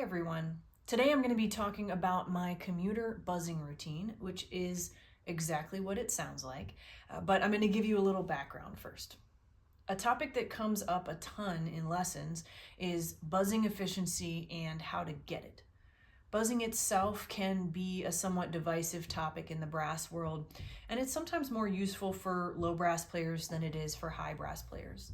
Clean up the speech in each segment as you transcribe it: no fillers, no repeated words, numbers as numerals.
everyone. Today I'm going to be talking about my commuter buzzing routine, which is exactly what it sounds like, but I'm going to give you a little background first. A topic that comes up a ton in lessons is buzzing efficiency and how to get it. Buzzing itself can be a somewhat divisive topic in the brass world, and it's sometimes more useful for low brass players than it is for high brass players.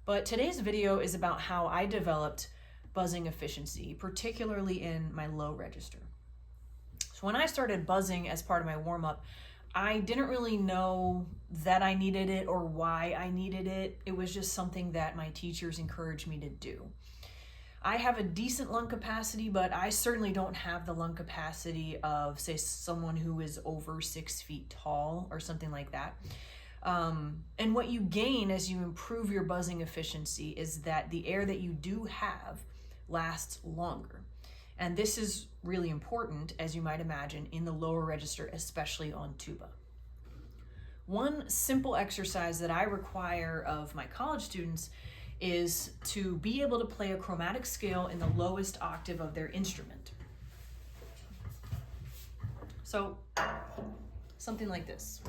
But today's video is about how I developed buzzing efficiency, particularly in my low register. So when I started buzzing as part of my warm-up, I didn't really know that I needed it or why I needed it. It was just something that my teachers encouraged me to do. I have a decent lung capacity, but I certainly don't have the lung capacity of, say, someone who is over 6 feet tall or something like that. And what you gain as you improve your buzzing efficiency is that the air that you do have lasts longer. And this is really important, as you might imagine, in the lower register, especially on tuba. One simple exercise that I require of my college students is to be able to play a chromatic scale in the lowest octave of their instrument. So, something like this.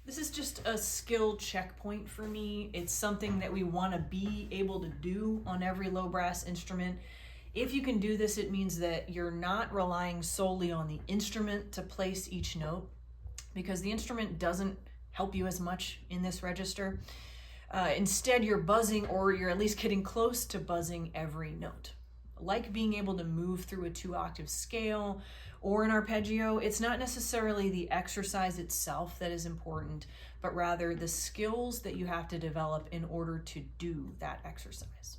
This is just a skill checkpoint for me. It's something that we want to be able to do on every low brass instrument. If you can do this, it means that you're not relying solely on the instrument to place each note, because the instrument doesn't help you as much in this register. Instead, you're buzzing, or you're at least getting close to buzzing every note. Like being able to move through a 2-octave scale or an arpeggio, it's not necessarily the exercise itself that is important, but rather the skills that you have to develop in order to do that exercise.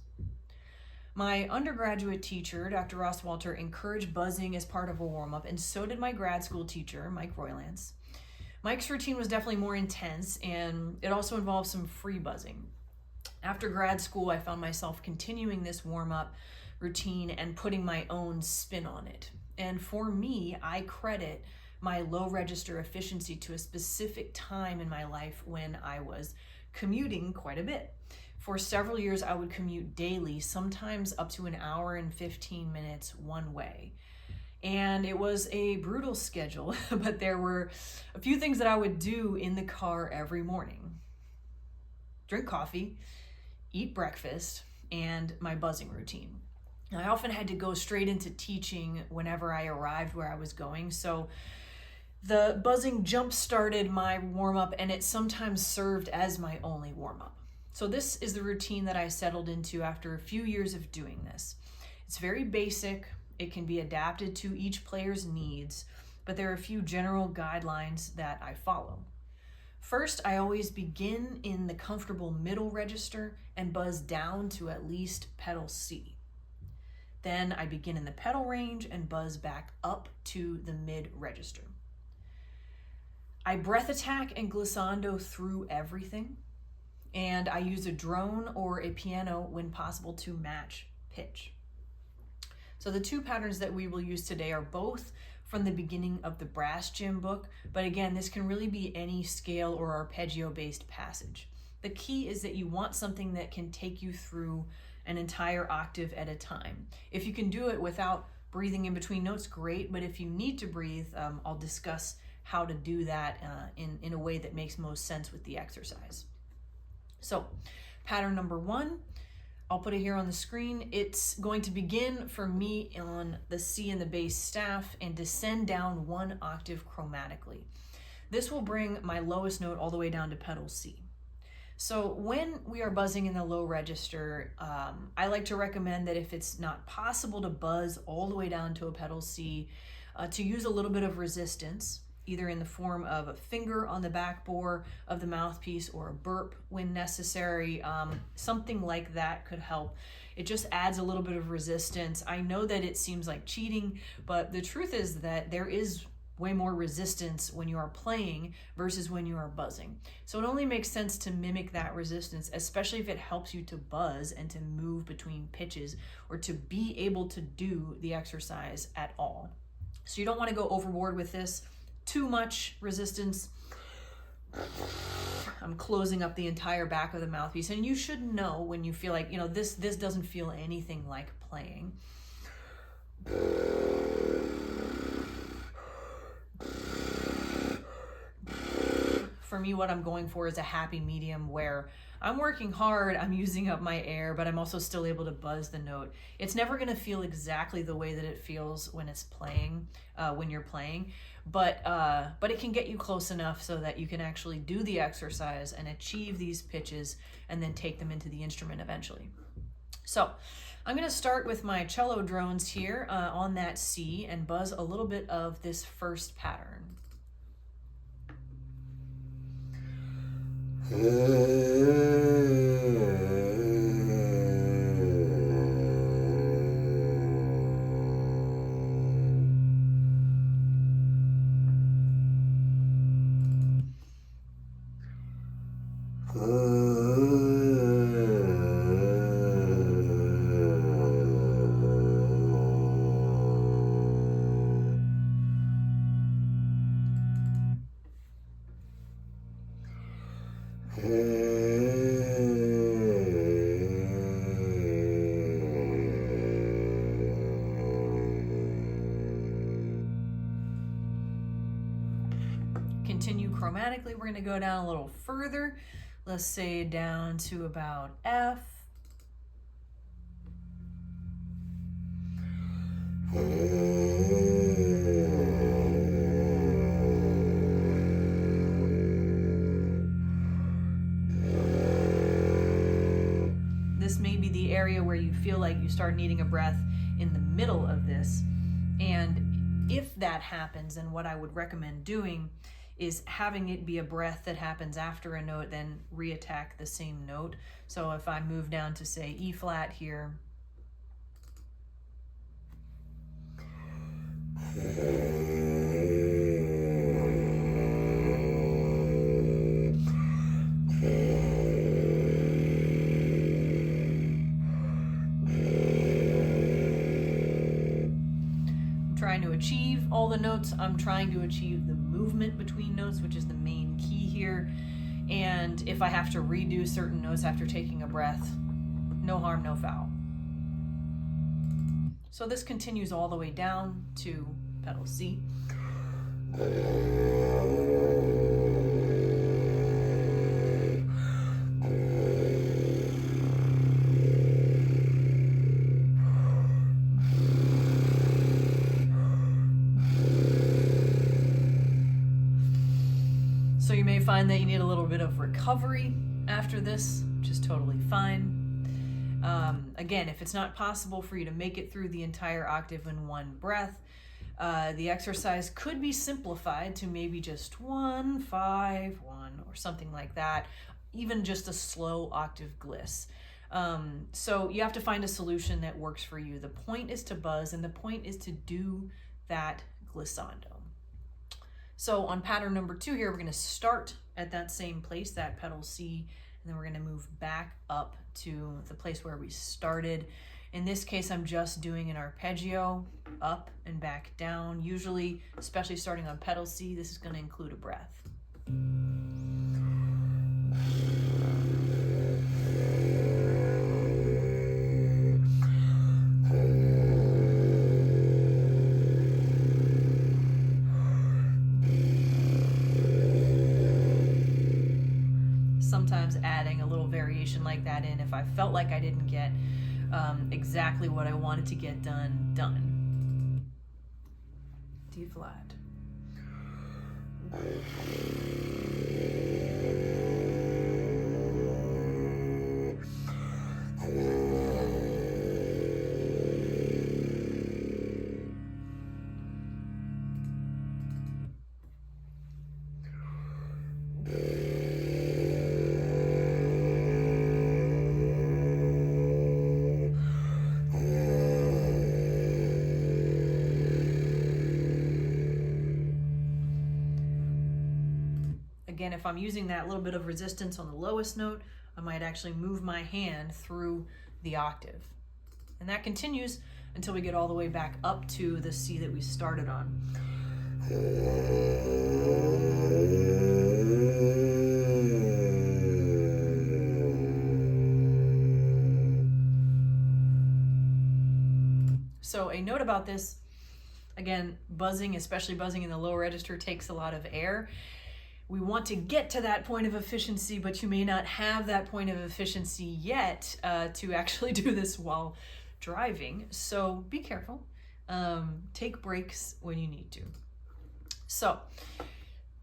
My undergraduate teacher, Dr. Ross Walter, encouraged buzzing as part of a warm-up, and so did my grad school teacher, Mike Roylance. Mike's routine was definitely more intense, and it also involved some free buzzing. After grad school, I found myself continuing this warm-up routine and putting my own spin on it. And for me, I credit my low register efficiency to a specific time in my life when I was commuting quite a bit. For several years, I would commute daily, sometimes up to an hour and 15 minutes one way. And it was a brutal schedule, but there were a few things that I would do in the car every morning. Drink coffee, eat breakfast, and my buzzing routine. I often had to go straight into teaching whenever I arrived where I was going, so the buzzing jump-started my warm-up, and it sometimes served as my only warm-up. So this is the routine that I settled into after a few years of doing this. It's very basic. It can be adapted to each player's needs, but there are a few general guidelines that I follow. First, I always begin in the comfortable middle register and buzz down to at least pedal C. Then I begin in the pedal range and buzz back up to the mid register. I breath attack and glissando through everything, and I use a drone or a piano when possible to match pitch. So the two patterns that we will use today are both from the beginning of the Brass Gym book, but again, this can really be any scale or arpeggio-based passage. The key is that you want something that can take you through an entire octave at a time. If you can do it without breathing in between notes, great, but if you need to breathe, I'll discuss how to do that in a way that makes most sense with the exercise. So, pattern number 1, I'll put it here on the screen. It's going to begin for me on the C and the bass staff and descend down 1 octave chromatically. This will bring my lowest note all the way down to pedal C. So when we are buzzing in the low register, I like to recommend that if it's not possible to buzz all the way down to a pedal C, to use a little bit of resistance, either in the form of a finger on the back bore of the mouthpiece or a burp when necessary. Something like that could help. It just adds a little bit of resistance. I know that it seems like cheating, but the truth is that there is way more resistance when you are playing versus when you are buzzing. So it only makes sense to mimic that resistance, especially if it helps you to buzz and to move between pitches or to be able to do the exercise at all. So you don't want to go overboard with this. too much resistance, I'm closing up the entire back of the mouthpiece. And you should know when you feel like, you know, this doesn't feel anything like playing. For me, what I'm going for is a happy medium where I'm working hard, I'm using up my air, but I'm also still able to buzz the note. It's never going to feel exactly the way that it feels when it's playing, when you're playing, but it can get you close enough so that you can actually do the exercise and achieve these pitches and then take them into the instrument eventually. So I'm going to start with my cello drones here on that C and buzz a little bit of this first pattern. Continue chromatically. We're going to go down a little further. Let's say down to about F. This may be the area where you feel like you start needing a breath in the middle of this. And if that happens, then what I would recommend doing is having it be a breath that happens after a note, then reattack the same note. So if I move down to say E flat here, trying to achieve all the notes. I'm trying to achieve the movement between notes, which is the main key here. And if I have to redo certain notes after taking a breath, no harm, no foul. So this continues all the way down to pedal C. So you may find that you need a little bit of recovery after this, which is totally fine. Again, if it's not possible for you to make it through the entire octave in one breath, the exercise could be simplified to maybe just 1, 5, 1, or something like that, even just a slow octave gliss. So you have to find a solution that works for you. The point is to buzz, and the point is to do that glissando. So on pattern number 2 here, we're going to start at that same place, that pedal C, and then we're going to move back up to the place where we started. In this case, I'm just doing an arpeggio, up and back down. Usually, especially starting on pedal C, this is going to include a breath. Sometimes adding a little variation like that in if I felt like I didn't get exactly what I wanted to get done. D flat. Again, if I'm using that little bit of resistance on the lowest note, I might actually move my hand through the octave. And that continues until we get all the way back up to the C that we started on. So a note about this, again, buzzing, especially buzzing in the low register, takes a lot of air. We want to get to that point of efficiency, but you may not have that point of efficiency yet to actually do this while driving. So be careful. Take breaks when you need to. So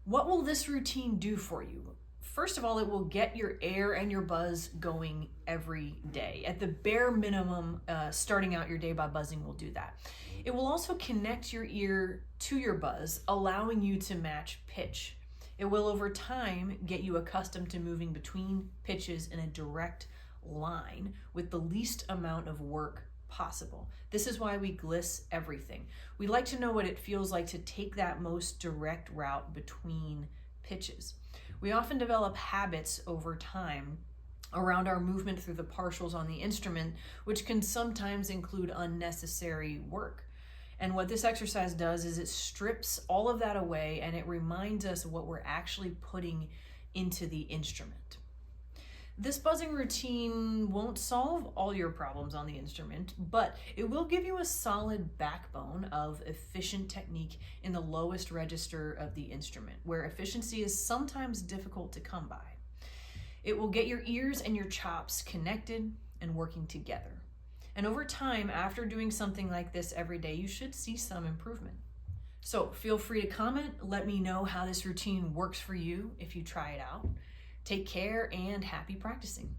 what will this routine do for you? First of all, it will get your air and your buzz going every day. At the bare minimum, starting out your day by buzzing will do that. It will also connect your ear to your buzz, allowing you to match pitch. It will, over time, get you accustomed to moving between pitches in a direct line with the least amount of work possible. This is why we gliss everything. We like to know what it feels like to take that most direct route between pitches. We often develop habits over time around our movement through the partials on the instrument, which can sometimes include unnecessary work. And what this exercise does is it strips all of that away and it reminds us of what we're actually putting into the instrument. This buzzing routine won't solve all your problems on the instrument, but it will give you a solid backbone of efficient technique in the lowest register of the instrument, where efficiency is sometimes difficult to come by. It will get your ears and your chops connected and working together. And over time, after doing something like this every day, you should see some improvement. So feel free to comment. Let me know how this routine works for you if you try it out. Take care and happy practicing.